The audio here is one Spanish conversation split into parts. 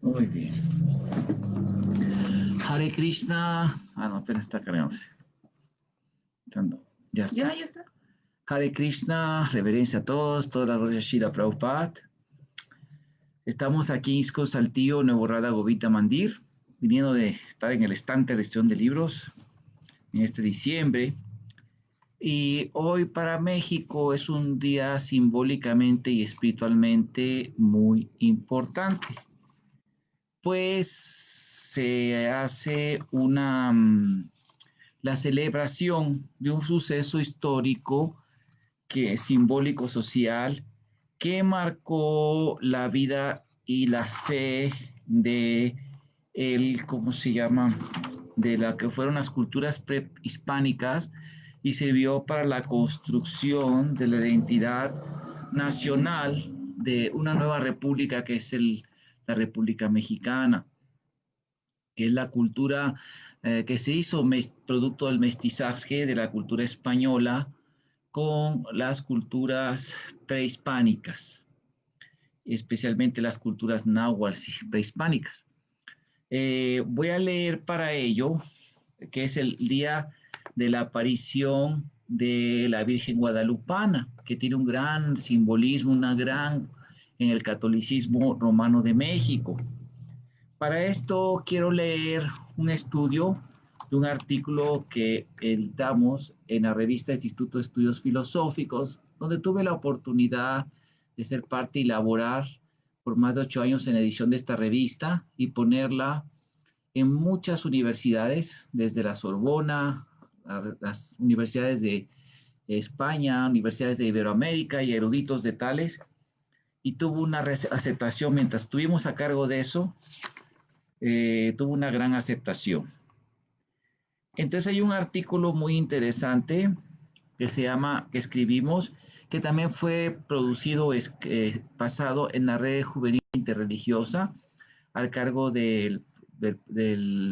Muy bien. Hare Krishna. Ah, no, apenas está cargándose. Ya está. Ya está. Hare Krishna, reverencia a todos, toda la gloria a Srila Prabhupada. Estamos aquí en Isco Saltillo, Nuevo Radha Govita Mandir, viniendo de estar en el estante de gestión de libros en este diciembre. Y hoy para México es un día simbólicamente y espiritualmente muy importante, pues se hace la celebración de un suceso histórico que es simbólico social que marcó la vida y la fe de ¿cómo se llama? De la que fueron las culturas prehispánicas y sirvió para la construcción de la identidad nacional de una nueva república que es la República Mexicana, que es la cultura que se hizo producto del mestizaje de la cultura española con las culturas prehispánicas, especialmente las culturas náhuatl prehispánicas. Voy a leer para ello, que es el día de la aparición de la Virgen Guadalupana, que tiene un gran simbolismo, en el catolicismo romano de México. Para esto quiero leer un estudio de un artículo que editamos en la revista Instituto de Estudios Filosóficos, donde tuve la oportunidad de ser parte y elaborar por más de 8 años en edición de esta revista y ponerla en muchas universidades, desde la Sorbona, las universidades de España, universidades de Iberoamérica y eruditos de tales, y tuvo una aceptación mientras estuvimos a cargo de eso, tuvo una gran aceptación. Entonces hay un artículo muy interesante que escribimos, que también fue producido, pasado en la red juvenil interreligiosa, al cargo del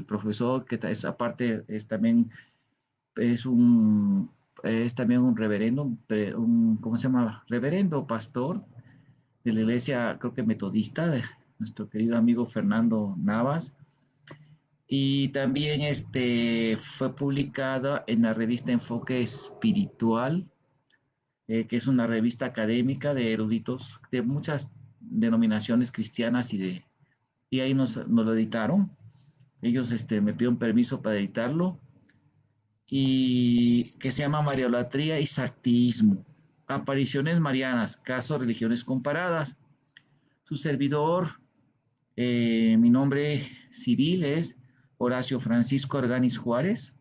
profesor, que es, aparte es un, es también un reverendo, ¿cómo se llama? Reverendo pastor de la iglesia, creo que metodista, de nuestro querido amigo Fernando Navas. Y también fue publicada en la revista Enfoque Espiritual, que es una revista académica de eruditos de muchas denominaciones cristianas y ahí nos lo editaron. Ellos me pidieron permiso para editarlo y que se llama Mariolatría y Sactismo. Apariciones marianas, casos religiones comparadas. Su servidor, mi nombre civil es Horacio Francisco Arganis Juárez,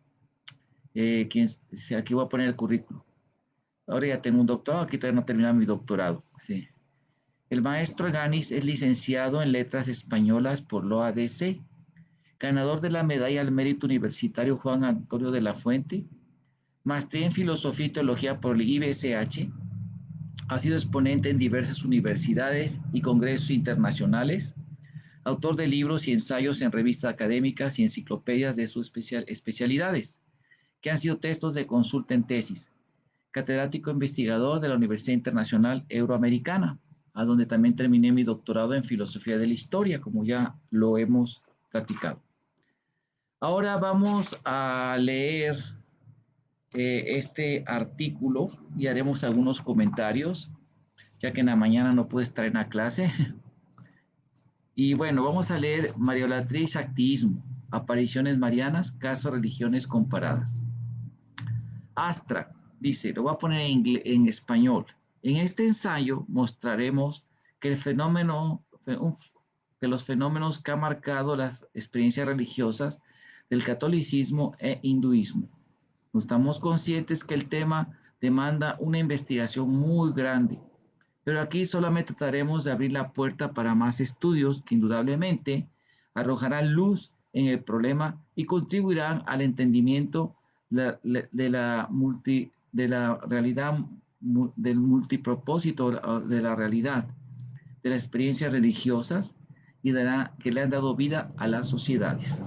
aquí voy a poner el currículo. Ahora ya tengo un doctorado, aquí todavía no he terminado mi doctorado. Sí. El maestro Arganis es licenciado en Letras Españolas por la OADC, ganador de la Medalla al Mérito Universitario Juan Antonio de la Fuente, maestría en Filosofía y Teología por el IBSH, ha sido exponente en diversas universidades y congresos internacionales, autor de libros y ensayos en revistas académicas y enciclopedias de sus especialidades, que han sido textos de consulta en tesis, catedrático investigador de la Universidad Internacional Euroamericana, a donde también terminé mi doctorado en Filosofía de la Historia, como ya lo hemos platicado. Ahora vamos a leer este artículo y haremos algunos comentarios, ya que en la mañana no pude estar en la clase. Y bueno, vamos a leer Mariolatría y Shaktismo, apariciones marianas, casos religiones comparadas. Astra dice, lo voy a poner en español. En este ensayo mostraremos que que los fenómenos que han marcado las experiencias religiosas del catolicismo e hinduismo. Estamos conscientes que el tema demanda una investigación muy grande, pero aquí solamente trataremos de abrir la puerta para más estudios que indudablemente arrojarán luz en el problema y contribuirán al entendimiento de la realidad, del multipropósito de la realidad, de las experiencias religiosas y que le han dado vida a las sociedades.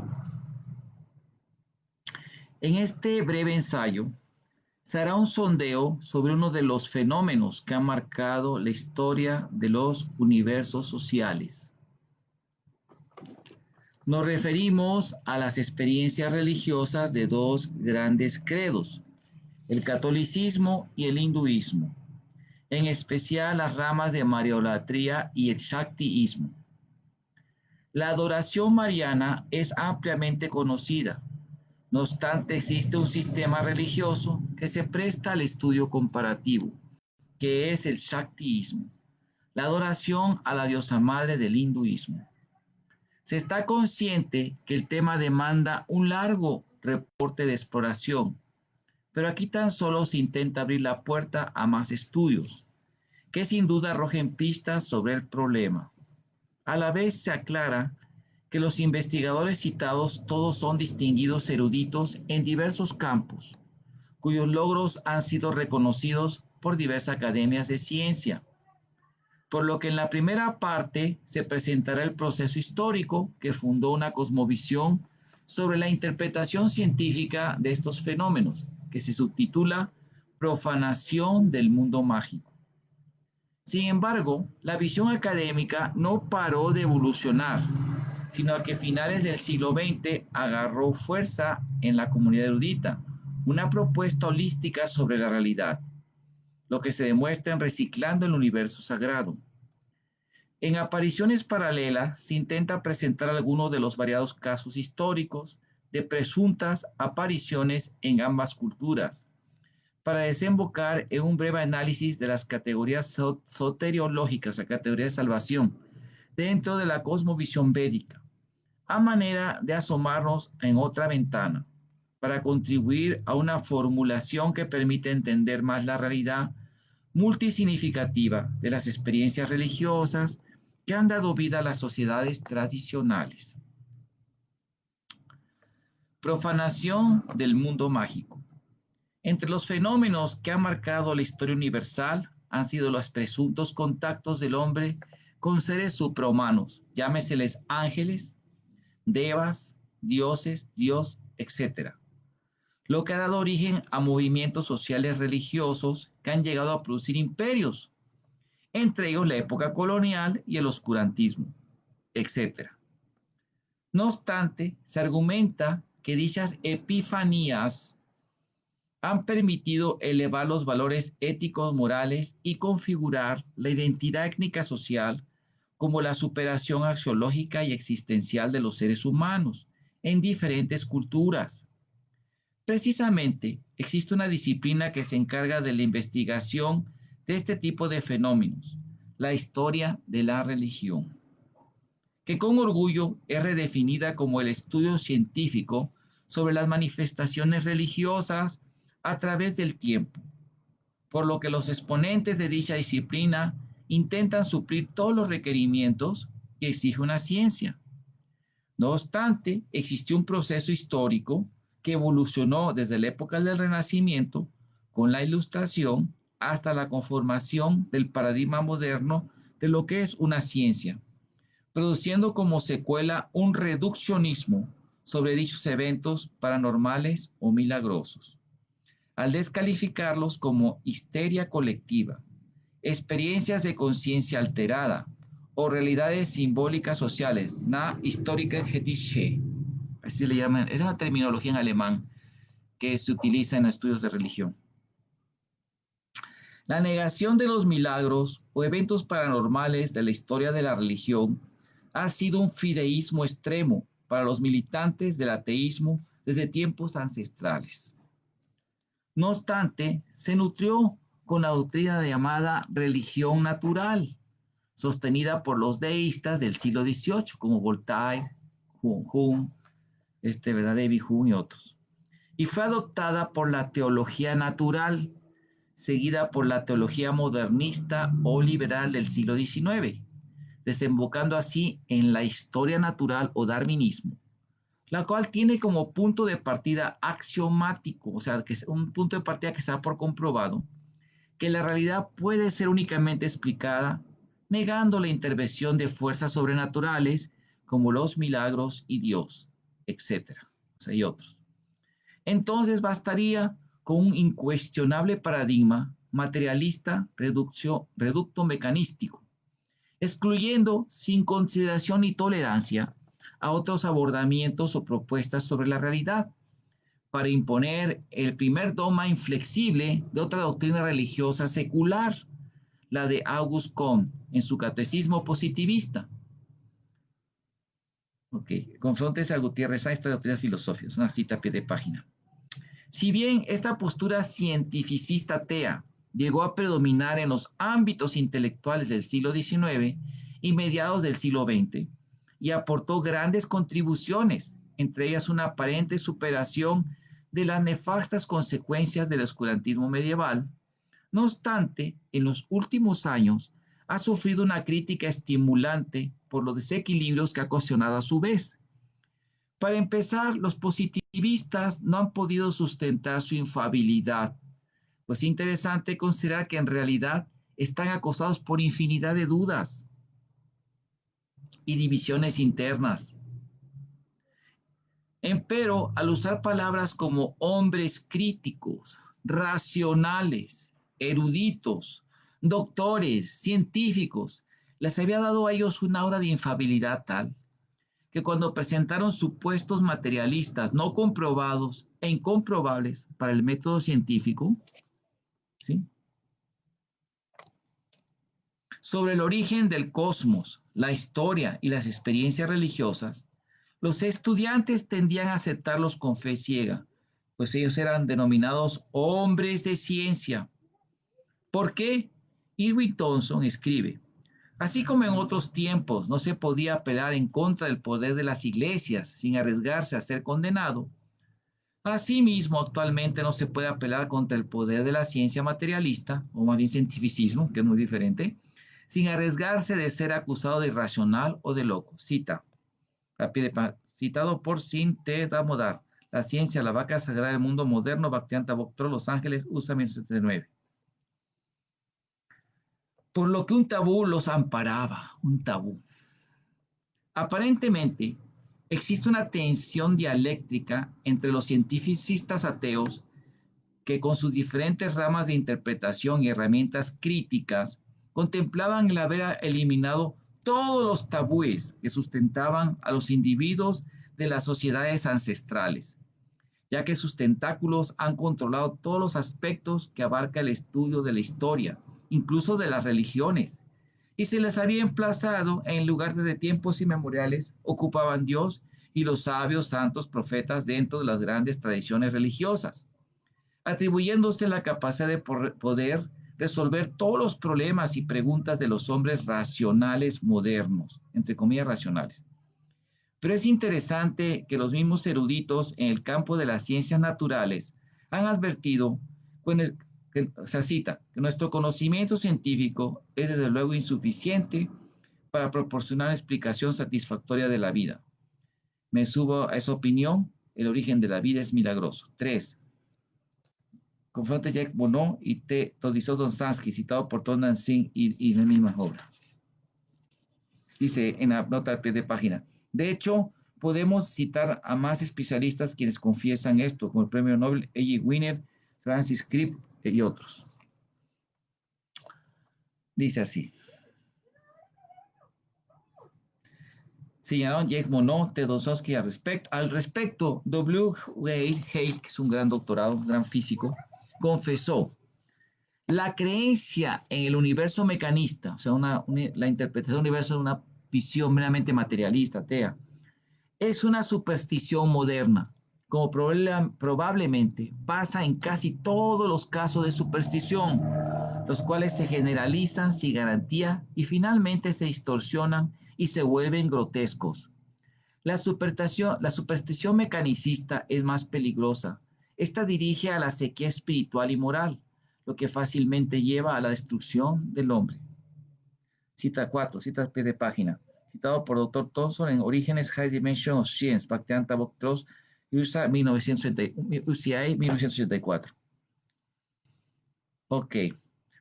En este breve ensayo se hará un sondeo sobre uno de los fenómenos que han marcado la historia de los universos sociales. Nos referimos a las experiencias religiosas de dos grandes credos, el catolicismo y el hinduismo, en especial las ramas de Mariolatría y el Shaktiismo. La adoración mariana es ampliamente conocida. No obstante, existe un sistema religioso que se presta al estudio comparativo, que es el Shaktiismo, la adoración a la diosa madre del hinduismo. Se está consciente que el tema demanda un largo reporte de exploración, pero aquí tan solo se intenta abrir la puerta a más estudios, que sin duda arrojen pistas sobre el problema. A la vez se aclara que los investigadores citados todos son distinguidos eruditos en diversos campos, cuyos logros han sido reconocidos por diversas academias de ciencia, por lo que en la primera parte se presentará el proceso histórico que fundó una cosmovisión sobre la interpretación científica de estos fenómenos, que se subtitula Profanación del mundo mágico. Sin embargo, la visión académica no paró de evolucionar, sino que a finales del siglo XX agarró fuerza en la comunidad erudita una propuesta holística sobre la realidad, lo que se demuestra en Reciclando el Universo Sagrado. En apariciones paralelas se intenta presentar algunos de los variados casos históricos de presuntas apariciones en ambas culturas, para desembocar en un breve análisis de las categorías soteriológicas, la categoría de salvación, dentro de la cosmovisión védica, a manera de asomarnos en otra ventana, para contribuir a una formulación que permite entender más la realidad multisignificativa de las experiencias religiosas que han dado vida a las sociedades tradicionales. Profanación del mundo mágico. Entre los fenómenos que han marcado la historia universal han sido los presuntos contactos del hombre con seres suprahumanos, llámeseles ángeles, devas, dioses, Dios, etc., lo que ha dado origen a movimientos sociales religiosos que han llegado a producir imperios, entre ellos la época colonial y el oscurantismo, etc. No obstante, se argumenta que dichas epifanías han permitido elevar los valores éticos, morales y configurar la identidad étnica social como la superación axiológica y existencial de los seres humanos en diferentes culturas. Precisamente, existe una disciplina que se encarga de la investigación de este tipo de fenómenos, la historia de la religión, que con orgullo es redefinida como el estudio científico sobre las manifestaciones religiosas a través del tiempo, por lo que los exponentes de dicha disciplina intentan suplir todos los requerimientos que exige una ciencia. No obstante, existió un proceso histórico que evolucionó desde la época del Renacimiento con la Ilustración hasta la conformación del paradigma moderno de lo que es una ciencia, produciendo como secuela un reduccionismo sobre dichos eventos paranormales o milagrosos, al descalificarlos como histeria colectiva, experiencias de conciencia alterada o realidades simbólicas sociales, na histórica Getische. Así le llaman, es una terminología en alemán que se utiliza en estudios de religión. La negación de los milagros o eventos paranormales de la historia de la religión ha sido un fideísmo extremo para los militantes del ateísmo desde tiempos ancestrales. No obstante, se nutrió con la doctrina llamada religión natural, sostenida por los deístas del siglo XVIII, como Voltaire, Hume, David Hume y otros. Y fue adoptada por la teología natural, seguida por la teología modernista o liberal del siglo XIX, desembocando así en la historia natural o darwinismo, la cual tiene como punto de partida axiomático, o sea, que es un punto de partida que está por comprobado, que la realidad puede ser únicamente explicada negando la intervención de fuerzas sobrenaturales como los milagros y Dios, etc. O sea, y otros. Entonces bastaría con un incuestionable paradigma materialista reducto mecanístico, excluyendo sin consideración ni tolerancia a otros abordamientos o propuestas sobre la realidad, para imponer el primer dogma inflexible de otra doctrina religiosa secular, la de Auguste Comte, en su Catecismo Positivista. Ok, confrontes a Gutiérrez a esta doctrina filosófica, es una cita a pie de página. Si bien esta postura cientificista atea llegó a predominar en los ámbitos intelectuales del siglo XIX y mediados del siglo XX, y aportó grandes contribuciones, entre ellas una aparente superación de las nefastas consecuencias del oscurantismo medieval, no obstante, en los últimos años ha sufrido una crítica estimulante por los desequilibrios que ha ocasionado a su vez. Para empezar, los positivistas no han podido sustentar su infalibilidad, pues es interesante considerar que en realidad están acosados por infinidad de dudas y divisiones internas. Empero, al usar palabras como hombres críticos, racionales, eruditos, doctores, científicos, les había dado a ellos una aura de infalibilidad tal que cuando presentaron supuestos materialistas no comprobados e incomprobables para el método científico, ¿sí?, sobre el origen del cosmos, la historia y las experiencias religiosas, los estudiantes tendían a aceptarlos con fe ciega, pues ellos eran denominados hombres de ciencia. ¿Por qué? Irving Thompson escribe: así como en otros tiempos no se podía apelar en contra del poder de las iglesias sin arriesgarse a ser condenado, asimismo actualmente no se puede apelar contra el poder de la ciencia materialista, o más bien cientificismo, que es muy diferente, sin arriesgarse de ser acusado de irracional o de loco. Cita, citado por Sin T. Damodar, La ciencia, la vaca sagrada del mundo moderno, Bhaktivedanta Boktrol, Los Ángeles, USA 1979. Por lo que un tabú los amparaba, un tabú. Aparentemente, existe una tensión dialéctrica entre los cientificistas ateos que con sus diferentes ramas de interpretación y herramientas críticas contemplaban el haber eliminado todos los tabúes que sustentaban a los individuos de las sociedades ancestrales, ya que sus tentáculos han controlado todos los aspectos que abarca el estudio de la historia, incluso de las religiones, y se les había emplazado en lugar de tiempos inmemoriales ocupaban Dios y los sabios, santos, profetas dentro de las grandes tradiciones religiosas, atribuyéndose la capacidad de poder resolver todos los problemas y preguntas de los hombres racionales modernos, entre comillas racionales. Pero es interesante que los mismos eruditos en el campo de las ciencias naturales han advertido, se cita, que nuestro conocimiento científico es desde luego insuficiente para proporcionar una explicación satisfactoria de la vida. Me subo a esa opinión, el origen de la vida es milagroso. 3. Confronte Jacques Monod y T. Todisó-Donsansky, citado por Tondan Singh y en la misma obra. Dice en la nota al pie de página. De hecho, podemos citar a más especialistas quienes confiesan esto, como el premio Nobel E.G. Wiener, Francis Crick y otros. Dice así. Señalaron Jacques Monod, T. Donsansky al respecto. W. Wade Hale, que es un gran doctorado, un gran físico, confesó: la creencia en el universo mecanista, o sea, la interpretación del universo de una visión meramente materialista, atea, es una superstición moderna, como probablemente pasa en casi todos los casos de superstición, los cuales se generalizan sin garantía y finalmente se distorsionan y se vuelven grotescos. La superstición mecanicista es más peligrosa. Esta dirige a la sequía espiritual y moral, lo que fácilmente lleva a la destrucción del hombre. Cita 4, cita a pie de página. Citado por Dr. Thompson en Orígenes High Dimension of Science, Bhaktivedanta Boktrol, USA 1984. Ok.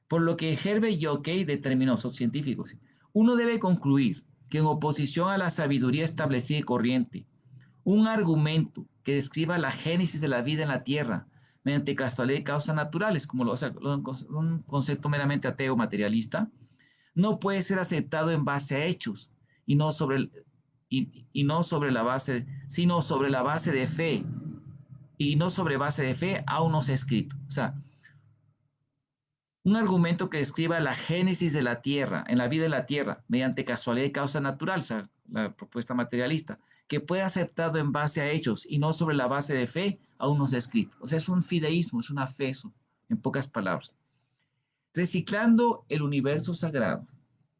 Por lo que Herbert y Yockey determinó, son científicos, uno debe concluir que en oposición a la sabiduría establecida y corriente, un argumento que describa la génesis de la vida en la Tierra mediante casualidad y causas naturales, como un concepto meramente ateo materialista, no puede ser aceptado en base a hechos y no y no sobre la base, sino sobre la base de fe, y no sobre base de fe aún no se ha escrito. O sea, un argumento que describa la génesis de la Tierra, en la vida de la Tierra, mediante casualidad y causa natural, o sea, la propuesta materialista, que pueda ser aceptado en base a hechos y no sobre la base de fe, aún no se ha escrito. O sea, es un fideísmo, es una fe, eso, en pocas palabras. Reciclando el universo sagrado,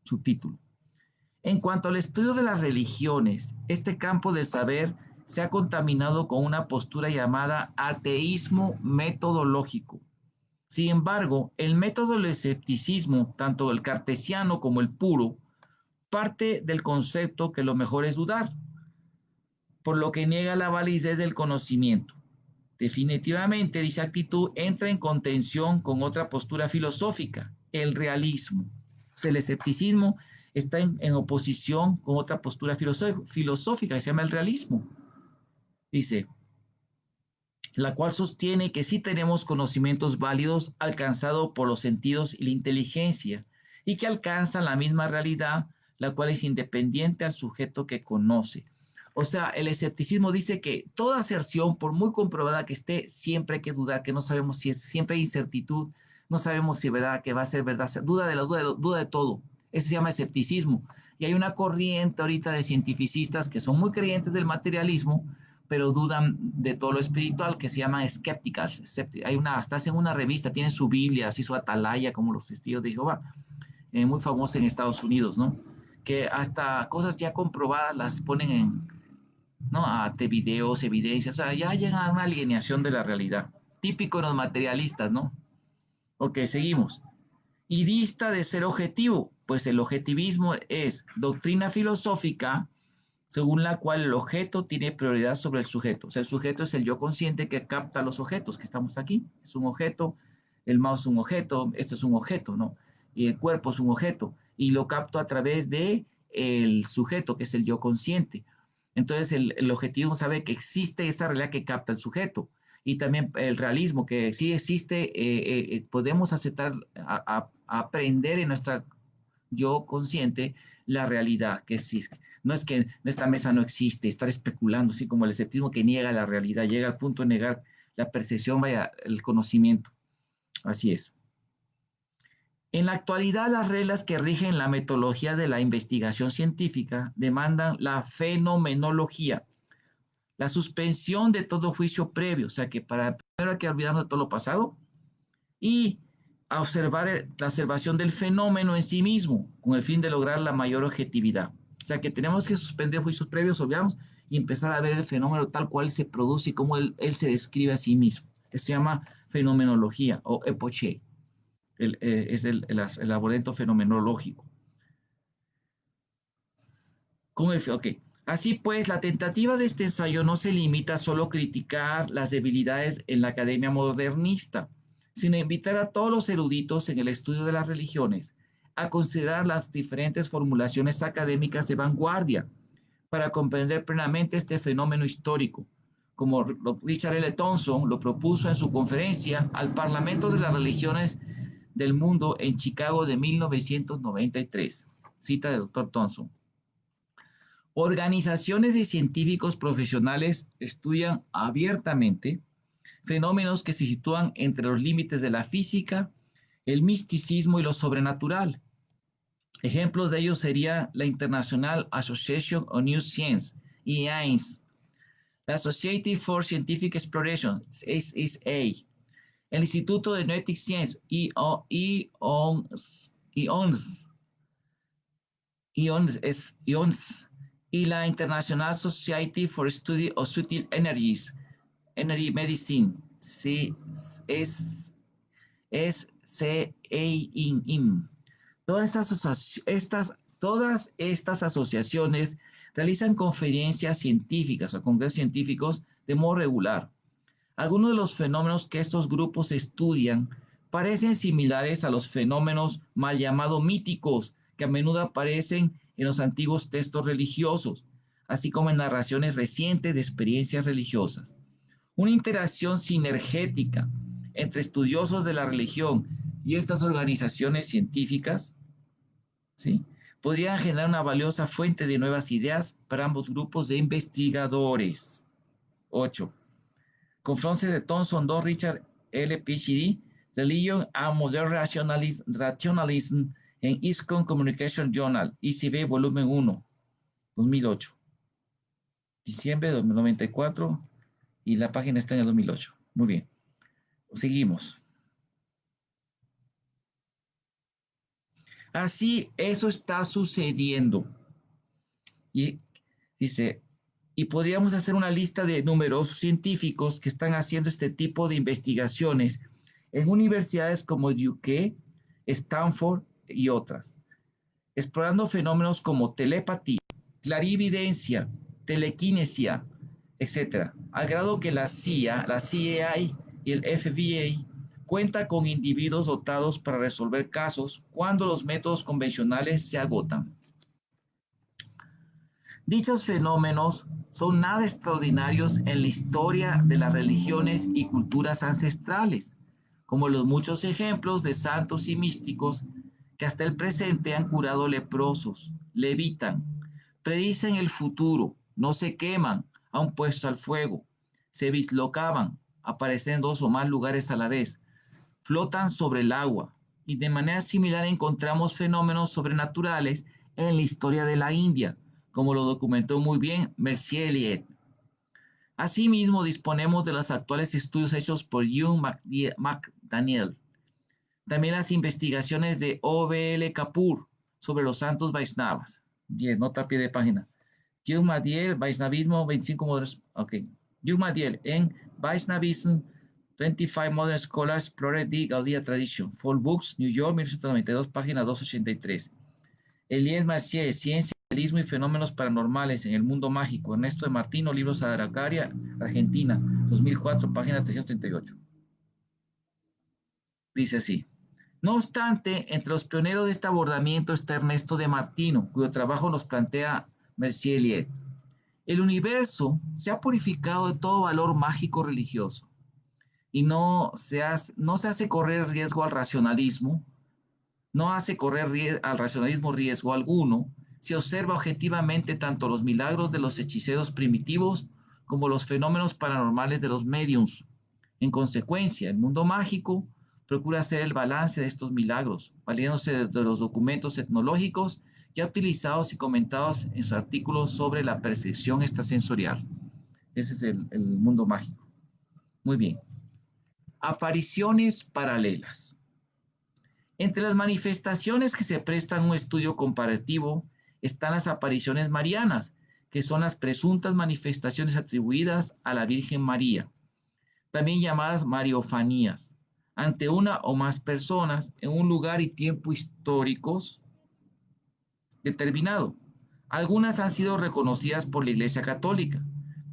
subtítulo. En cuanto al estudio de las religiones, este campo del saber se ha contaminado con una postura llamada ateísmo metodológico. Sin embargo, el método del escepticismo, tanto el cartesiano como el puro, parte del concepto que lo mejor es dudar, por lo que niega la validez del conocimiento. Definitivamente, dicha actitud entra en contención con otra postura filosófica, el realismo. O sea, el escepticismo está en oposición con otra postura filosófica que se llama el realismo. Dice, la cual sostiene que sí tenemos conocimientos válidos alcanzados por los sentidos y la inteligencia, y que alcanzan la misma realidad, la cual es independiente al sujeto que conoce. O sea, el escepticismo dice que toda aserción, por muy comprobada que esté, siempre hay que dudar, que no sabemos si es, siempre hay incertidumbre, no sabemos si es verdad, que va a ser verdad, duda de la duda, duda de todo. Eso se llama escepticismo. Y hay una corriente ahorita de cientificistas que son muy creyentes del materialismo, pero dudan de todo lo espiritual, que se llaman escépticas. Hay una, hasta hacen una revista, tienen su Biblia, así su atalaya, como los testigos de Jehová, muy famosa en Estados Unidos, ¿no? Que hasta cosas ya comprobadas las ponen en, ¿no? Ante videos, evidencias, o sea, ya llegan a una alineación de la realidad. Típico de los materialistas, ¿no? Ok, seguimos. Y dista de ser objetivo, pues el objetivismo es doctrina filosófica según la cual el objeto tiene prioridad sobre el sujeto. O sea, el sujeto es el yo consciente que capta los objetos, que estamos aquí. Es un objeto, el mouse es un objeto, esto es un objeto, ¿no? Y el cuerpo es un objeto. Y lo capto a través de el sujeto, que es el yo consciente. Entonces, el objetivo sabe que existe esa realidad que capta el sujeto. Y también el realismo, que sí existe, podemos aceptar, aprender en nuestra yo consciente la realidad que existe. No es que esta mesa no existe, estar especulando, así como el escepticismo que niega la realidad, llega al punto de negar la percepción, vaya, el conocimiento. Así es. En la actualidad, las reglas que rigen la metodología de la investigación científica demandan la fenomenología, la suspensión de todo juicio previo, o sea que para primero hay que olvidarnos de todo lo pasado y a observar la observación del fenómeno en sí mismo, con el fin de lograr la mayor objetividad. O sea que tenemos que suspender juicios previos, obviamos, y empezar a ver el fenómeno tal cual se produce y cómo él se describe a sí mismo. Eso se llama fenomenología o epoché. Es el laboratorio fenomenológico. Ok. Así pues, la tentativa de este ensayo no se limita a solo criticar las debilidades en la academia modernista, sino invitar a todos los eruditos en el estudio de las religiones a considerar las diferentes formulaciones académicas de vanguardia para comprender plenamente este fenómeno histórico, como Richard L. Thompson lo propuso en su conferencia al Parlamento de las Religiones del Mundo en Chicago de 1993. Cita del doctor Thompson. Organizaciones de científicos profesionales estudian abiertamente fenómenos que se sitúan entre los límites de la física, el misticismo y lo sobrenatural. Ejemplos de ellos sería la International Association of New Science, IAINS, la Society for Scientific Exploration, SSA, el Instituto de Noetic Science, IONS, y la International Society for Study of Subtle Energies, Energy Medicine, SCAIM. Todas estas asociaciones realizan conferencias científicas o congresos científicos de modo regular. Algunos de los fenómenos que estos grupos estudian parecen similares a los fenómenos mal llamados míticos, que a menudo aparecen en los antiguos textos religiosos, así como en narraciones recientes de experiencias religiosas. Una interacción sinergética entre estudiosos de la religión y estas organizaciones científicas, ¿sí?, podrían generar una valiosa fuente de nuevas ideas para ambos grupos de investigadores. 8. Conference de Thomson II, Richard L. PhD, Religion and Modern Rationalism en ISCON Communication Journal, ICB, volumen 1, 2008. Diciembre de 1994 y la página está en el 2008. Muy bien. Seguimos. Así, eso está sucediendo. Y dice, y podríamos hacer una lista de numerosos científicos que están haciendo este tipo de investigaciones en universidades como UK, Stanford y otras, explorando fenómenos como telepatía, clarividencia, telequinesia, etcétera, al grado que la CIA, la CIA y el FBI cuenta con individuos dotados para resolver casos cuando los métodos convencionales se agotan. Dichos fenómenos son nada extraordinarios en la historia de las religiones y culturas ancestrales, como los muchos ejemplos de santos y místicos que hasta el presente han curado leprosos, levitan, predicen el futuro, no se queman, aun puestos al fuego, se dislocaban, aparecen en 2 o más lugares a la vez, flotan sobre el agua, y de manera similar encontramos fenómenos sobrenaturales en la historia de la India, como lo documentó muy bien Mercier Eliot. Asimismo, disponemos de los actuales estudios hechos por Hugh McDaniel. También las investigaciones de O.B.L. Kapoor sobre los santos Vaishnavas. 10, nota a pie de página. Hugh McDaniel, Vaishnavismo, 25 modernos. Ok. Hugh McDaniel en Vaishnavism, 25 Modern Scholars Explored the Gaudiya Tradition. Full Books, New York, 1992, página 283. Eliet Mercier, Ciencia, Realismo y Fenómenos Paranormales en el Mundo Mágico. Ernesto de Martino, Libros Araucaria, Argentina, 2004, página 338. Dice así. No obstante, entre los pioneros de este abordamiento está Ernesto de Martino, cuyo trabajo nos plantea Mercier Eliet. El universo se ha purificado de todo valor mágico religioso y no se hace correr riesgo al racionalismo, no hace correr al racionalismo riesgo alguno, se observa objetivamente tanto los milagros de los hechiceros primitivos como los fenómenos paranormales de los mediums. En consecuencia, el mundo mágico procura hacer el balance de estos milagros, valiéndose de los documentos etnológicos ya utilizados y comentados en sus artículos sobre la percepción extrasensorial. Ese es el mundo mágico. Muy bien. Apariciones paralelas. Entre las manifestaciones que se prestan a un estudio comparativo están las apariciones marianas, que son las presuntas manifestaciones atribuidas a la Virgen María, también llamadas mariofanías, ante una o más personas en un lugar y tiempo históricos determinado. Algunas han sido reconocidas por la Iglesia Católica,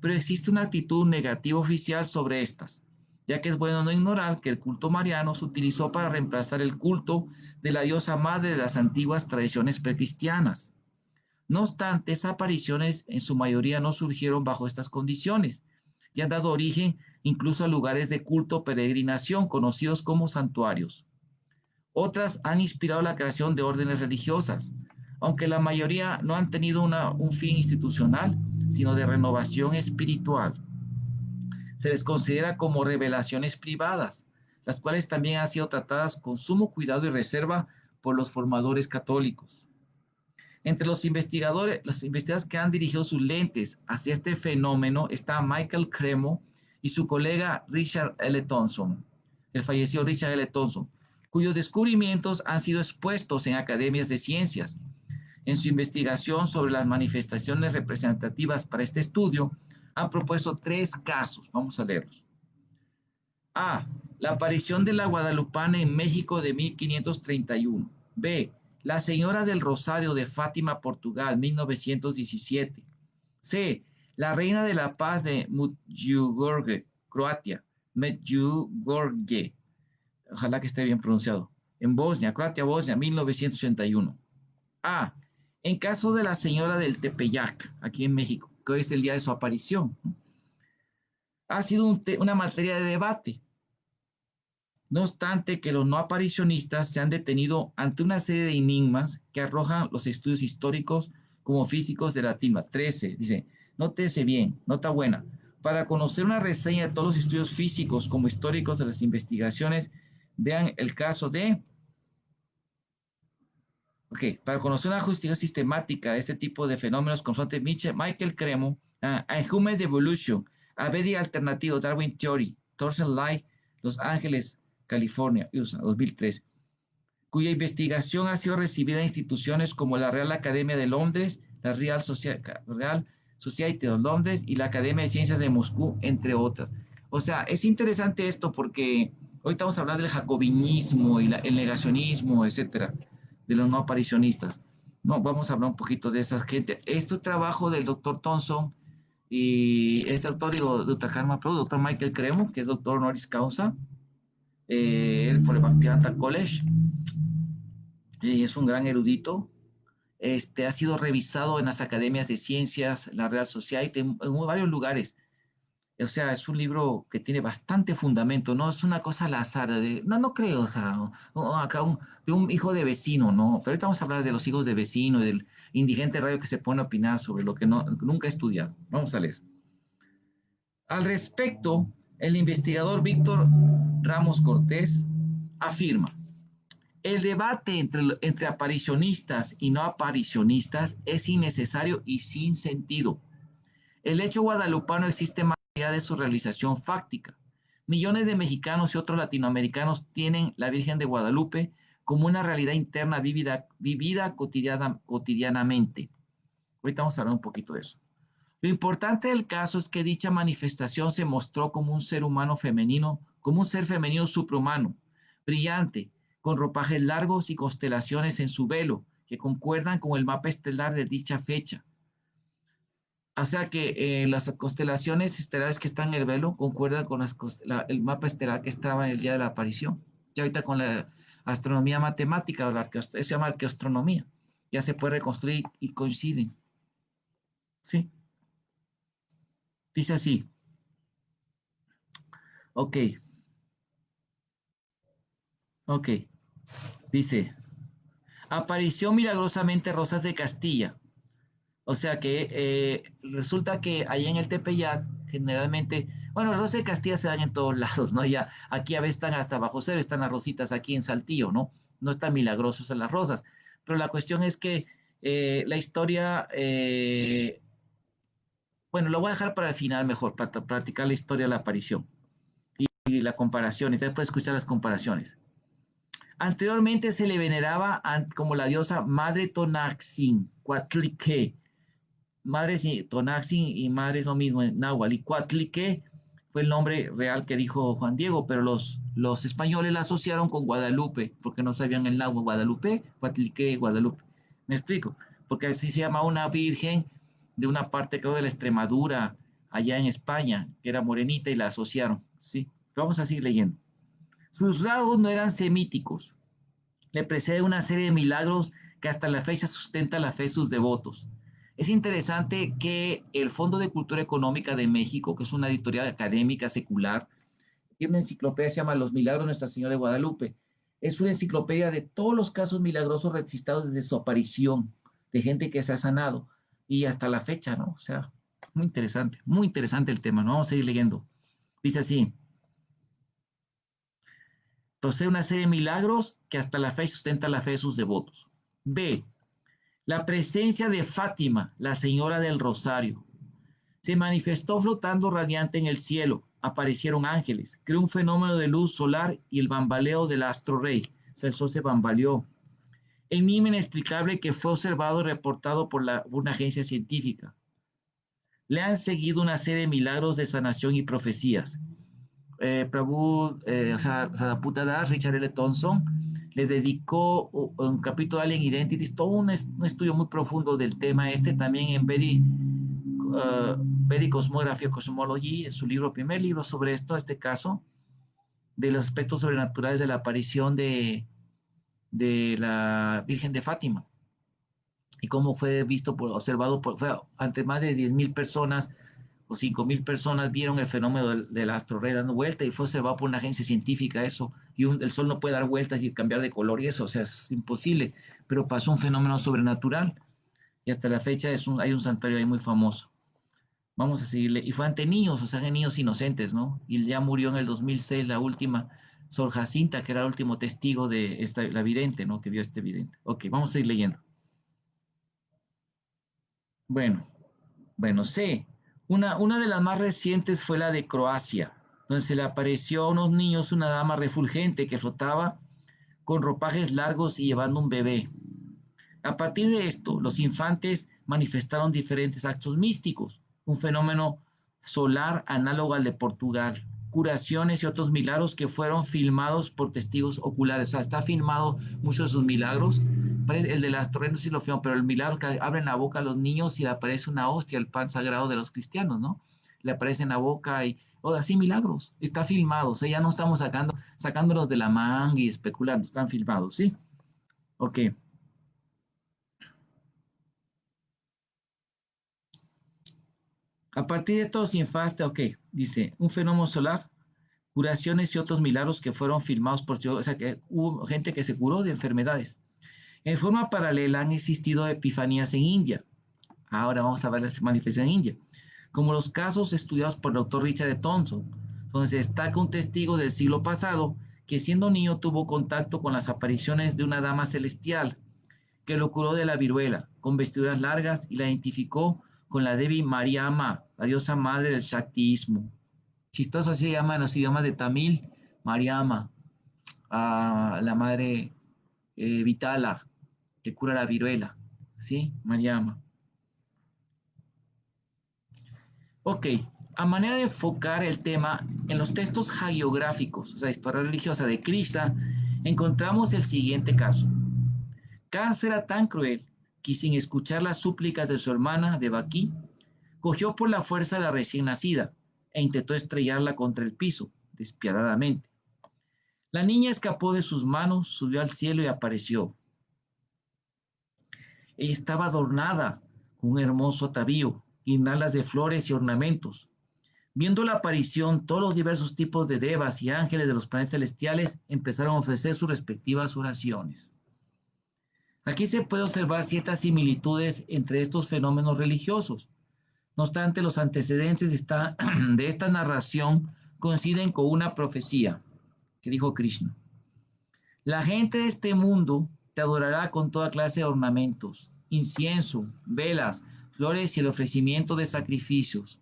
pero existe una actitud negativa oficial sobre estas, ya que es bueno no ignorar que el culto mariano se utilizó para reemplazar el culto de la diosa madre de las antiguas tradiciones precristianas. No obstante, esas apariciones en su mayoría no surgieron bajo estas condiciones y han dado origen incluso a lugares de culto o peregrinación conocidos como santuarios. Otras han inspirado la creación de órdenes religiosas, aunque la mayoría no han tenido un fin institucional, sino de renovación espiritual. Se les considera como revelaciones privadas, las cuales también han sido tratadas con sumo cuidado y reserva por los formadores católicos. Entre los investigadores que han dirigido sus lentes hacia este fenómeno está Michael Cremo y su colega Richard L. Thomson, el fallecido Richard L. Thomson, cuyos descubrimientos han sido expuestos en academias de ciencias. En su investigación sobre las manifestaciones representativas para este estudio, han propuesto 3 casos. Vamos a leerlos. A. La aparición de la Guadalupana en México de 1531. B. La Señora del Rosario de Fátima, Portugal, 1917. C. La Reina de la Paz de Medjugorje, Croacia, Medjugorje. Ojalá que esté bien pronunciado. En Bosnia, Croacia, Bosnia, 1981. A. En caso de la Señora del Tepeyac, aquí en México, que hoy es el día de su aparición, ha sido una materia de debate. No obstante que los no aparicionistas se han detenido ante una serie de enigmas que arrojan los estudios históricos como físicos de la tilma. 13, dice, nótese bien, nota buena. Para conocer una reseña de todos los estudios físicos como históricos de las investigaciones, vean el caso de... Ok, para conocer una justicia sistemática de este tipo de fenómenos, consulte Michael Cremo, A Human Evolution, A Very Alternativo, Darwin Theory, Thorsten Light, Los Ángeles, California, USA, 2003, cuya investigación ha sido recibida en instituciones como la Real Academia de Londres, la Real Society de Londres y la Academia de Ciencias de Moscú, entre otras. O sea, es interesante esto porque hoy estamos hablando del jacobinismo y el negacionismo, etcétera, de los no aparicionistas. No, vamos a hablar un poquito de esa gente. Este trabajo del doctor Thompson y este autor, digo, doctor Karma Pro, doctor Michael Cremo, que es doctor honoris causa, por el Bhaktivedanta College, es un gran erudito. Ha sido revisado en las academias de ciencias, la Real Society, en varios lugares. O sea, es un libro que tiene bastante fundamento, no es una cosa al azar, no creo, o sea, acá de un hijo de vecino, no, pero ahorita vamos a hablar de los hijos de vecino y del indigente radio que se pone a opinar sobre lo que nunca ha estudiado. Vamos a leer. Al respecto, el investigador Víctor Ramos Cortés afirma, el debate entre aparicionistas y no aparicionistas es innecesario y sin sentido. El hecho guadalupano existe más allá de su realización fáctica. Millones de mexicanos y otros latinoamericanos tienen la Virgen de Guadalupe como una realidad interna vivida cotidianamente. Ahorita vamos a hablar un poquito de eso. Lo importante del caso es que dicha manifestación se mostró como un ser humano femenino, como un ser femenino suprahumano, brillante, con ropajes largos y constelaciones en su velo, que concuerdan con el mapa estelar de dicha fecha. O sea que las constelaciones estelares que están en el velo concuerdan con el mapa estelar que estaba en el día de la aparición. Ya ahorita con la astronomía matemática, se llama arqueoastronomía, ya se puede reconstruir y coinciden. Sí, dice así. Ok, ok. Dice, apareció milagrosamente Rosas de Castilla. O sea que resulta que ahí en el Tepeyac, generalmente, bueno, las rosas de Castilla se dan en todos lados, ¿no? Ya aquí a veces están hasta bajo cero, están las rositas aquí en Saltillo, ¿no? No están milagrosos en las rosas. Pero la cuestión es que la historia, bueno, lo voy a dejar para el final mejor, para practicar la historia de la aparición y las comparaciones, después escuchar las comparaciones. Anteriormente se le veneraba como la diosa Madre Tonaxin, Cuatlique. Madre Tonaxin y Madre es lo mismo en náhuatl. Y Cuatlique fue el nombre real que dijo Juan Diego, pero los españoles la asociaron con Guadalupe, porque no sabían el náhuatl. Guadalupe, Cuatlique, Guadalupe. ¿Me explico? Porque así se llama una virgen de una parte, creo, de la Extremadura, allá en España, que era morenita y la asociaron. Sí, vamos a seguir leyendo. Sus rasgos no eran semíticos. Le precede una serie de milagros que hasta la fecha sustenta la fe de sus devotos. Es interesante que el Fondo de Cultura Económica de México, que es una editorial académica secular, tiene una enciclopedia que se llama Los Milagros de Nuestra Señora de Guadalupe. Es una enciclopedia de todos los casos milagrosos registrados desde su aparición, de gente que se ha sanado y hasta la fecha, ¿no? O sea, muy interesante el tema, ¿no? Vamos a seguir leyendo. Dice así, posee una serie de milagros que hasta la fecha sustenta la fe de sus devotos. B. La presencia de Fátima, la señora del Rosario. Se manifestó flotando radiante en el cielo. Aparecieron ángeles. Creó un fenómeno de luz solar y el bambaleo del astro rey. El sol se bambaleó. Enigma inexplicable que fue observado y reportado por una agencia científica. Le han seguido una serie de milagros de sanación y profecías. Prabhu Sadaputada, Richard L. Thompson, le dedicó un capítulo de Alien Identities, todo un estudio muy profundo del tema también en Vedic Cosmography o Cosmology, en su libro, primer libro sobre este caso, de los aspectos sobrenaturales de la aparición de la Virgen de Fátima y cómo fue visto, observado ante más de 10,000 personas o 5.000 personas vieron el fenómeno del astro rey dando vuelta y fue observado por una agencia científica eso, y el sol no puede dar vueltas y cambiar de color y eso, o sea, es imposible, pero pasó un fenómeno sobrenatural y hasta la fecha hay un santuario ahí muy famoso. Vamos a seguirle. Y fue ante niños, o sea, de niños inocentes, ¿no? Y ya murió en el 2006 la última, Sor Jacinta, que era el último testigo de la vidente, ¿no? Que vio este vidente. Ok, vamos a ir leyendo. Bueno, bueno, C. Una de las más recientes fue la de Croacia, donde se le apareció a unos niños una dama refulgente que flotaba con ropajes largos y llevando un bebé. A partir de esto, los infantes manifestaron diferentes actos místicos, un fenómeno solar análogo al de Portugal, curaciones y otros milagros que fueron filmados por testigos oculares. O sea, está filmado muchos de sus milagros. El de las torres no sé si lo filmó, pero el milagro que abren la boca a los niños y le aparece una hostia, el pan sagrado de los cristianos, ¿no? Le aparece en la boca y, o así milagros. Está filmado, o sea, ya no estamos sacándolos de la manga y especulando, están filmados, ¿sí? Ok. A partir de estos infaste, ok, dice, un fenómeno solar, curaciones y otros milagros que fueron filmados por, o sea, que hubo gente que se curó de enfermedades. En forma paralela han existido epifanías en India. Ahora vamos a ver las manifestaciones en India. Como los casos estudiados por el doctor Richard Thompson, donde se destaca un testigo del siglo pasado que siendo niño tuvo contacto con las apariciones de una dama celestial que lo curó de la viruela, con vestiduras largas y la identificó con la Devi Mariamma, la diosa madre del Shaktiismo. Chistoso así se llama en los idiomas de Tamil, Mariamma, a la madre Vitala, que cura la viruela. ¿Sí? Mariamma. Ok, a manera de enfocar el tema, en los textos hagiográficos, o sea, historia religiosa de Krishna, encontramos el siguiente caso. Cáncer era tan cruel que sin escuchar las súplicas de su hermana, Devaki, cogió por la fuerza a la recién nacida e intentó estrellarla contra el piso, despiadadamente. La niña escapó de sus manos, subió al cielo y apareció. Ella estaba adornada con un hermoso atavío, guirnaldas de flores y ornamentos. Viendo la aparición, todos los diversos tipos de devas y ángeles de los planetas celestiales empezaron a ofrecer sus respectivas oraciones. Aquí se puede observar ciertas similitudes entre estos fenómenos religiosos. No obstante, los antecedentes de esta narración coinciden con una profecía que dijo Krishna. La gente de este mundo te adorará con toda clase de ornamentos, incienso, velas, flores y el ofrecimiento de sacrificios.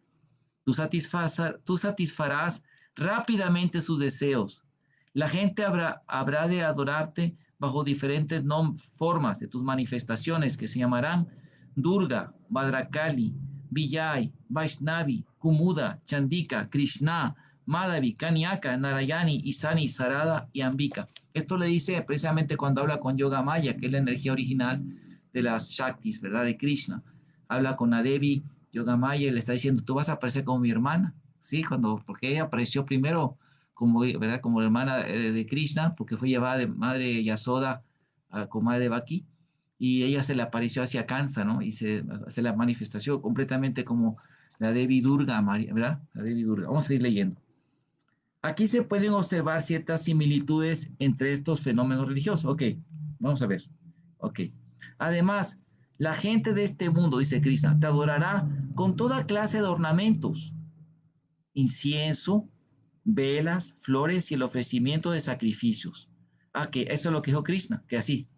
Tú satisfarás rápidamente sus deseos. La gente habrá de adorarte bajo diferentes formas de tus manifestaciones que se llamarán Durga, Bhadrakali, Vijay, Vaishnavi, Kumuda, Chandika, Krishna, Madhavi, Kanyaka, Narayani, Isani, Sarada y Ambika. Esto le dice precisamente cuando habla con Yoga Maya, que es la energía original de las Shaktis, ¿verdad? De Krishna. Habla con Adevi, Yogamaya le está diciendo, tú vas a aparecer como mi hermana, ¿sí? Porque ella apareció primero como, ¿verdad? Como hermana de Krishna, porque fue llevada de madre Yasoda a comadre de Baki, y ella se le apareció hacia Kansa, ¿no? Y se la manifestación completamente como la Devi Durga, ¿verdad? La Devi Durga. Vamos a seguir leyendo. Aquí se pueden observar ciertas similitudes entre estos fenómenos religiosos. Ok, vamos a ver. Ok. Además, la gente de este mundo, dice Krishna, te adorará con toda clase de ornamentos, incienso, velas, flores y el ofrecimiento de sacrificios. Ah, que eso es lo que dijo Krishna, que así.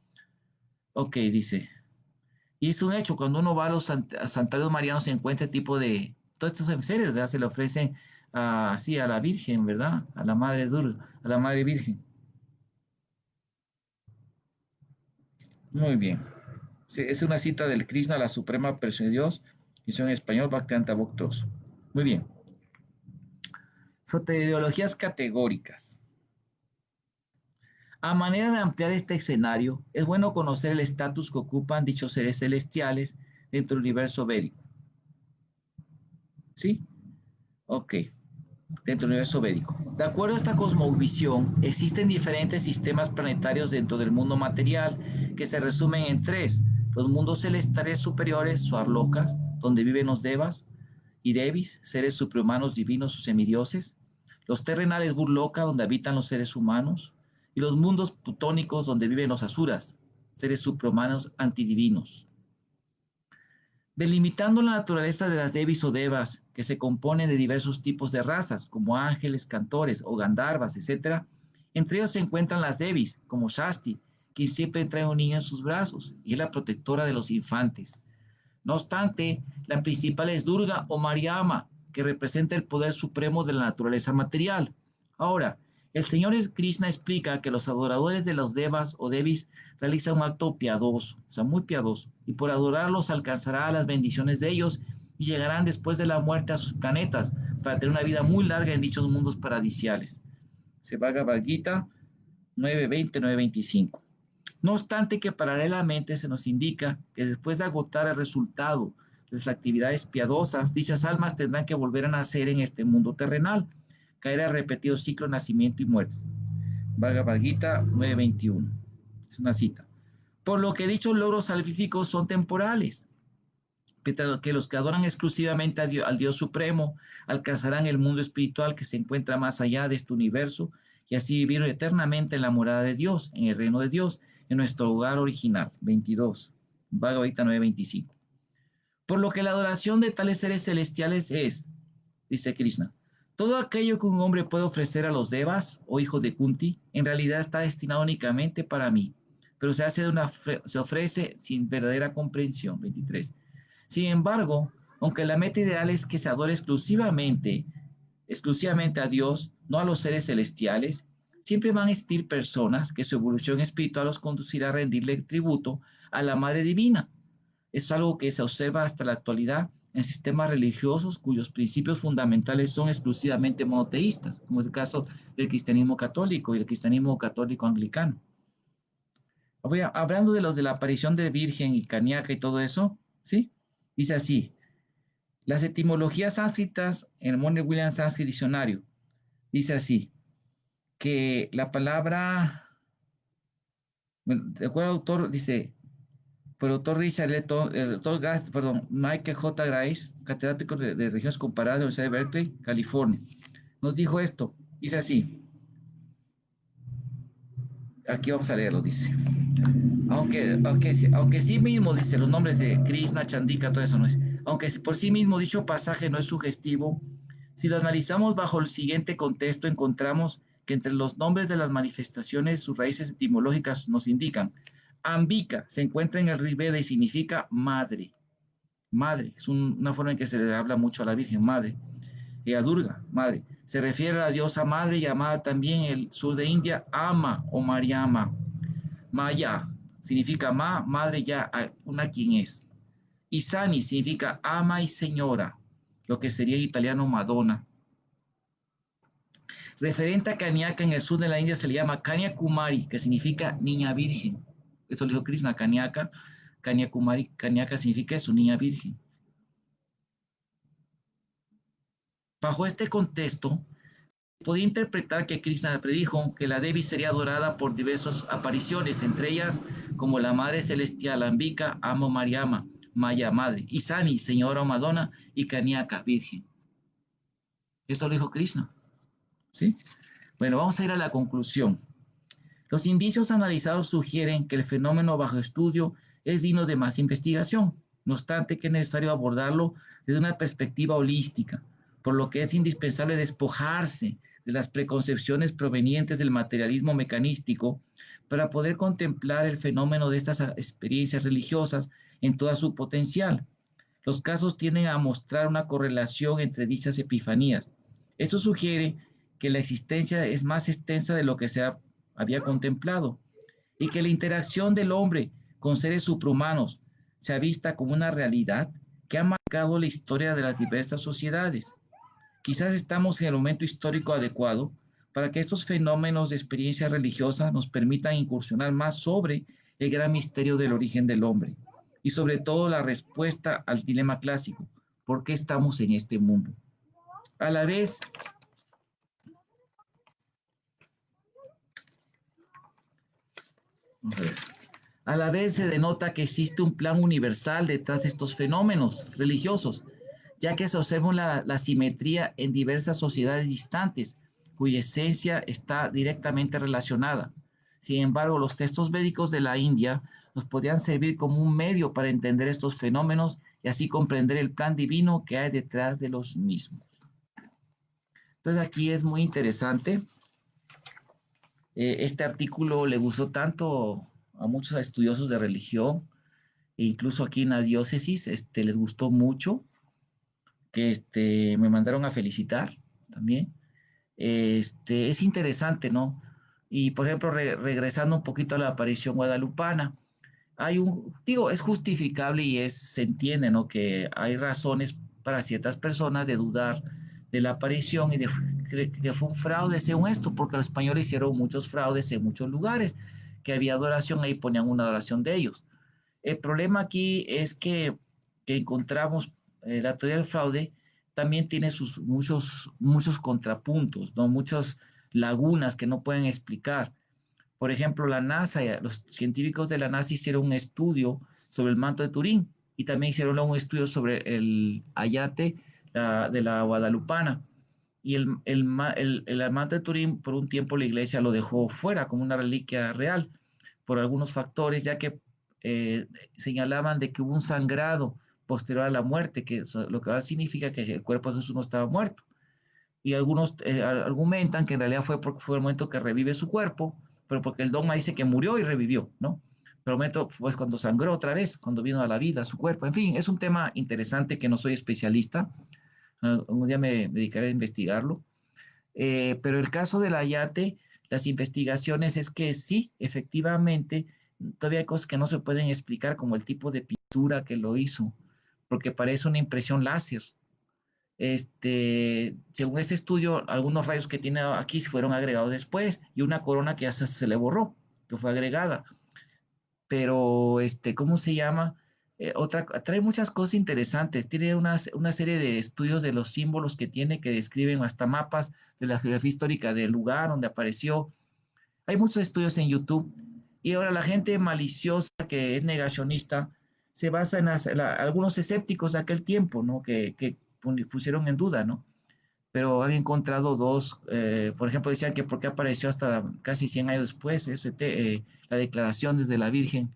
Ok, dice. Y es un hecho, cuando uno va a los santuarios marianos se encuentra tipo de, todos estos seres, ¿verdad? Se le ofrecen así a la Virgen, ¿verdad? A la Madre Durga, a la Madre Virgen. Muy bien. Sí, es una cita del Krishna, la Suprema Persona de Dios, y en español Bhaktivedanta Bhaktos. Muy bien. Soteriologías categóricas. A manera de ampliar este escenario, es bueno conocer el estatus que ocupan dichos seres celestiales dentro del universo védico. ¿Sí? Ok. Dentro del universo védico. De acuerdo a esta cosmovisión, existen diferentes sistemas planetarios dentro del mundo material que se resumen en tres: los mundos celestiales superiores, Suarlokas, donde viven los devas, y Devis, seres suprahumanos divinos o semidioses, los terrenales Burloka, donde habitan los seres humanos, y los mundos plutónicos, donde viven los asuras, seres suprahumanos antidivinos. Delimitando la naturaleza de las Devis o Devas, que se componen de diversos tipos de razas, como ángeles, cantores o gandharvas, etc., entre ellos se encuentran las Devis, como Shasti, quien siempre trae un niño en sus brazos y es la protectora de los infantes. No obstante, la principal es Durga o Mariama, que representa el poder supremo de la naturaleza material. Ahora, el Señor Krishna explica que los adoradores de los Devas o Devis realizan un acto piadoso, o sea, muy piadoso, y por adorarlos alcanzará las bendiciones de ellos y llegarán después de la muerte a sus planetas para tener una vida muy larga en dichos mundos paradisiales. Se Bhagavad Gita 9:20-9:25. No obstante que paralelamente se nos indica que después de agotar el resultado de las actividades piadosas, dichas almas tendrán que volver a nacer en este mundo terrenal, caer al repetido ciclo de nacimiento y muerte. Bhagavad Gita 9:21. Es una cita. Por lo que dichos logros salvíficos son temporales, que los que adoran exclusivamente al Dios Supremo alcanzarán el mundo espiritual que se encuentra más allá de este universo y así vivir eternamente en la morada de Dios, en el reino de Dios, en nuestro hogar original. 22. Bhagavad Gita 9:25. Por lo que la adoración de tales seres celestiales es, dice Krishna, todo aquello que un hombre puede ofrecer a los devas o hijos de Kunti, en realidad está destinado únicamente para mí, pero se ofrece sin verdadera comprensión. 23. Sin embargo, aunque la meta ideal es que se adore exclusivamente a Dios, no a los seres celestiales, siempre van a existir personas que su evolución espiritual los conducirá a rendirle tributo a la Madre Divina. Es algo que se observa hasta la actualidad en sistemas religiosos cuyos principios fundamentales son exclusivamente monoteístas, como es el caso del cristianismo católico y el cristianismo católico anglicano. Hablando de los de la aparición de Virgen y Kaniaka y todo eso, ¿sí? Dice así, las etimologías sánscritas, en el Monte William Sanskrit Diccionario, dice así, que la palabra, bueno, de acuerdo al autor, dice, fue el autor Richard Letton, el autor Michael J. Grice, catedrático de regiones comparadas de la Universidad de Berkeley, California, nos dijo esto, dice así, aquí vamos a leerlo, dice, aunque sí mismo, dice, los nombres de Krishna, Chandika, todo eso no es, aunque por sí mismo dicho pasaje no es sugestivo, si lo analizamos bajo el siguiente contexto, encontramos que entre los nombres de las manifestaciones, sus raíces etimológicas nos indican. Ambika se encuentra en el Rig Veda y significa madre. Madre, es una forma en que se le habla mucho a la Virgen, madre. Y a Durga, madre. Se refiere a la diosa madre llamada también en el sur de India Ama o Mariama. Maya significa madre ya, una quien es. Y Sani significa ama y señora, lo que sería en italiano Madonna. Referente a Kaniaka en el sur de la India se le llama Kanyakumari, que significa niña virgen. Esto lo dijo Krishna, Kaniaka, Kanyakumari, Kaniaka significa eso, niña virgen. Bajo este contexto, podía interpretar que Krishna predijo que la Devi sería adorada por diversas apariciones, entre ellas como la Madre Celestial, Ambika, Amo Mariama, Maya Madre, Isani, Señora Madonna y Kaniaka, Virgen. Esto lo dijo Krishna. ¿Sí? Bueno, vamos a ir a la conclusión. Los indicios analizados sugieren que el fenómeno bajo estudio es digno de más investigación, no obstante que es necesario abordarlo desde una perspectiva holística, por lo que es indispensable despojarse de las preconcepciones provenientes del materialismo mecanístico para poder contemplar el fenómeno de estas experiencias religiosas en toda su potencial. Los casos tienden a mostrar una correlación entre dichas epifanías. Esto sugiere que la existencia es más extensa de lo que había contemplado y que la interacción del hombre con seres suprahumanos se ha vista como una realidad que ha marcado la historia de las diversas sociedades. Quizás estamos en el momento histórico adecuado para que estos fenómenos de experiencia religiosa nos permitan incursionar más sobre el gran misterio del origen del hombre y sobre todo la respuesta al dilema clásico, ¿por qué estamos en este mundo? A la vez, a la vez se denota que existe un plan universal detrás de estos fenómenos religiosos, ya que se observa la simetría en diversas sociedades distantes, cuya esencia está directamente relacionada. Sin embargo, los textos védicos de la India nos podrían servir como un medio para entender estos fenómenos y así comprender el plan divino que hay detrás de los mismos. Entonces aquí es muy interesante. Este artículo le gustó tanto a muchos estudiosos de religión, e incluso aquí en la diócesis les gustó mucho, que me mandaron a felicitar también. Es interesante, ¿no? Y por ejemplo, regresando un poquito a la aparición guadalupana, digo, es justificable y se entiende, ¿no? Que hay razones para ciertas personas de dudar de la aparición y de que fue un fraude según esto, porque los españoles hicieron muchos fraudes en muchos lugares, que había adoración, ahí ponían una adoración de ellos. El problema aquí es que encontramos la teoría del fraude también tiene sus muchos contrapuntos, ¿no? Muchas lagunas que no pueden explicar. Por ejemplo, la NASA, los científicos de la NASA hicieron un estudio sobre el manto de Turín y también hicieron un estudio sobre el ayate de la Guadalupana. Y el manto de Turín, por un tiempo la iglesia lo dejó fuera como una reliquia real, por algunos factores, ya que eh, señalaban de que hubo un sangrado posterior a la muerte, que lo que ahora significa que el cuerpo de Jesús no estaba muerto. Y algunos argumentan que en realidad fue porque fue el momento que revive su cuerpo, pero porque el dogma dice que murió y revivió, ¿no? Pero el momento fue cuando sangró otra vez, cuando vino a la vida su cuerpo. En fin, es un tema interesante que no soy especialista. Un día me dedicaré a investigarlo. Pero el caso del Ayate, las investigaciones es que sí, efectivamente, todavía hay cosas que no se pueden explicar, como el tipo de pintura que lo hizo, porque parece una impresión láser. Según ese estudio, algunos rayos que tiene aquí fueron agregados después y una corona que ya se le borró, que fue agregada. Pero, ¿cómo se llama? Trae muchas cosas interesantes. Tiene una serie de estudios de los símbolos que tiene que describen hasta mapas de la geografía histórica del lugar donde apareció. Hay muchos estudios en YouTube. Y ahora la gente maliciosa que es negacionista se basa en algunos escépticos de aquel tiempo, ¿no? Que pusieron en duda, ¿no? Pero han encontrado dos, por ejemplo, decían que porque apareció hasta casi 100 años después la declaración desde la Virgen,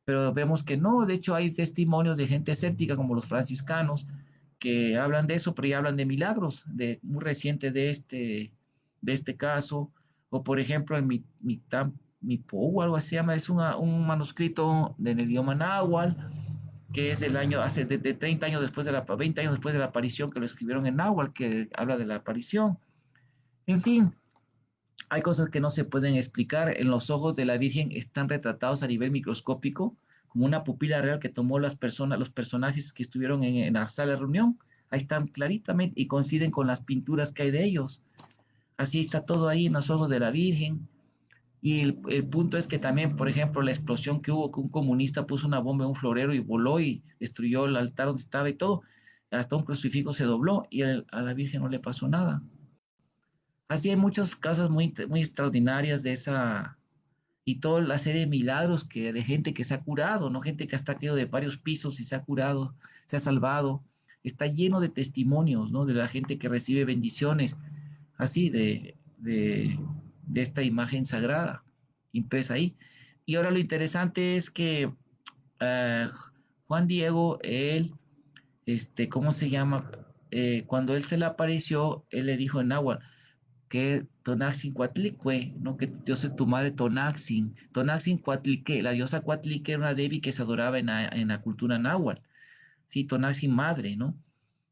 pero vemos que no, de hecho hay testimonios de gente escéptica como los franciscanos que hablan de eso, pero ya hablan de milagros, de muy reciente de este caso, o por ejemplo en mi o algo así se llama, es un manuscrito en el idioma náhuatl, que es del año, hace de 30 años después 20 años después de la aparición, que lo escribieron en náhuatl, que habla de la aparición. En fin, hay cosas que no se pueden explicar. En los ojos de la Virgen están retratados a nivel microscópico, como una pupila real que tomó las personas, los personajes que estuvieron en la sala de reunión. Ahí están claritamente y coinciden con las pinturas que hay de ellos. Así está todo ahí en los ojos de la Virgen. Y el punto es que también, por ejemplo, la explosión que hubo, que un comunista puso una bomba en un florero y voló y destruyó el altar donde estaba y todo, hasta un crucifijo se dobló y a la Virgen no le pasó nada. Así hay muchas casos muy extraordinarias de esa, y toda la serie de milagros de gente que se ha curado, ¿no? Gente que hasta caído de varios pisos y se ha curado, se ha salvado. Está lleno de testimonios, ¿no? De la gente que recibe bendiciones, así de esta imagen sagrada impresa ahí. Y ahora lo interesante es que uh, Juan Diego, él, ¿cómo se llama? Cuando él se le apareció, él le dijo en náhuatl que Tonaxin Cuatlicue, ¿no? Que yo soy tu madre Tonaxin. Tonaxin Cuatlique, la diosa Cuatlique era una devi que se adoraba en la cultura náhuatl. Sí, Tonaxin madre, ¿no?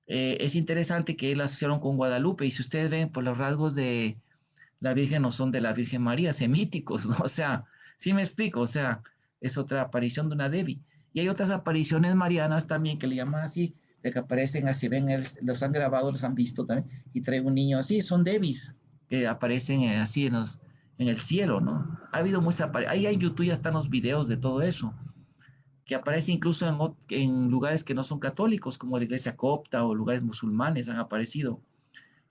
Es interesante que la asociaron con Guadalupe y si ustedes ven, por los rasgos de la Virgen no son de la Virgen María, semíticos, ¿no? O sea, sí me explico, o sea, es otra aparición de una Devi. Y hay otras apariciones marianas también que le llaman así, de que aparecen así, ven, los han grabado, los han visto también, y trae un niño así, son Devis que aparecen así en el cielo, ¿no? Ha habido muchas apariciones, ahí en YouTube ya están los videos de todo eso, que aparece incluso en lugares que no son católicos, como la iglesia copta o lugares musulmanes han aparecido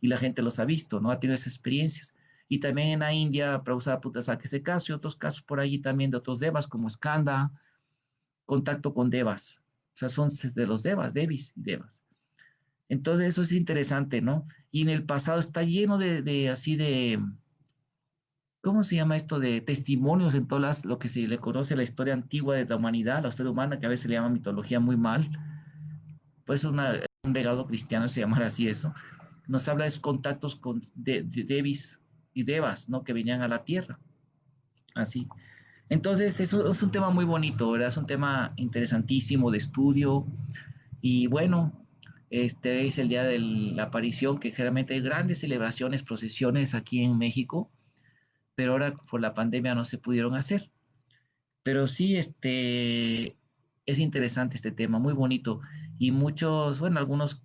y la gente los ha visto, ¿no? Ha tenido esas experiencias. Y también en la India, Prabhupada Putasaka ese caso y otros casos por allí también de otros devas como Skanda, contacto con devas. O sea, son de los devas, devis y devas. Entonces eso es interesante, ¿no? Y en el pasado está lleno de así de, ¿cómo se llama esto? De testimonios en lo que se le conoce la historia antigua de la humanidad, la historia humana, que a veces se le llama mitología muy mal, pues un legado cristiano se llama así eso. Nos habla de sus contactos con Devis y Devas, ¿no? Que venían a la tierra, así. Entonces, eso es un tema muy bonito, ¿verdad? Es un tema interesantísimo de estudio. Y bueno, este es el día de la aparición, que generalmente hay grandes celebraciones, procesiones aquí en México, pero ahora por la pandemia no se pudieron hacer. Pero sí, es interesante este tema, muy bonito. Y muchos, bueno, algunos,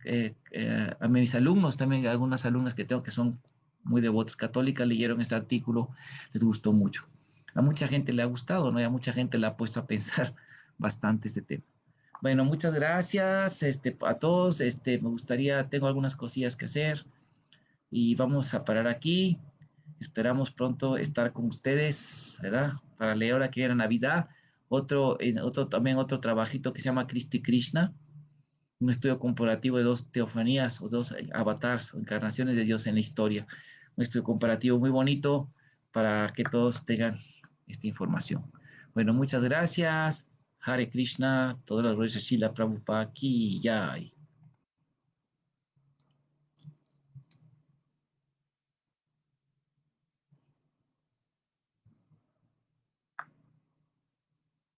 a mis alumnos también, algunas alumnas que tengo que son muy devotas católicas, leyeron este artículo, les gustó mucho. A mucha gente le ha gustado, ¿no? Y a mucha gente le ha puesto a pensar bastante este tema. Bueno, muchas gracias, a todos. Me gustaría, tengo algunas cosillas que hacer y vamos a parar aquí. Esperamos pronto estar con ustedes, ¿verdad? Para leer ahora que viene Navidad. También otro trabajito que se llama Cristi Krishna, un estudio comparativo de dos teofanías o dos avatars o encarnaciones de Dios en la historia. Un estudio comparativo muy bonito para que todos tengan esta información. Bueno, muchas gracias. Hare Krishna, todas las gracias, Shila Prabhupada, aquí y ya.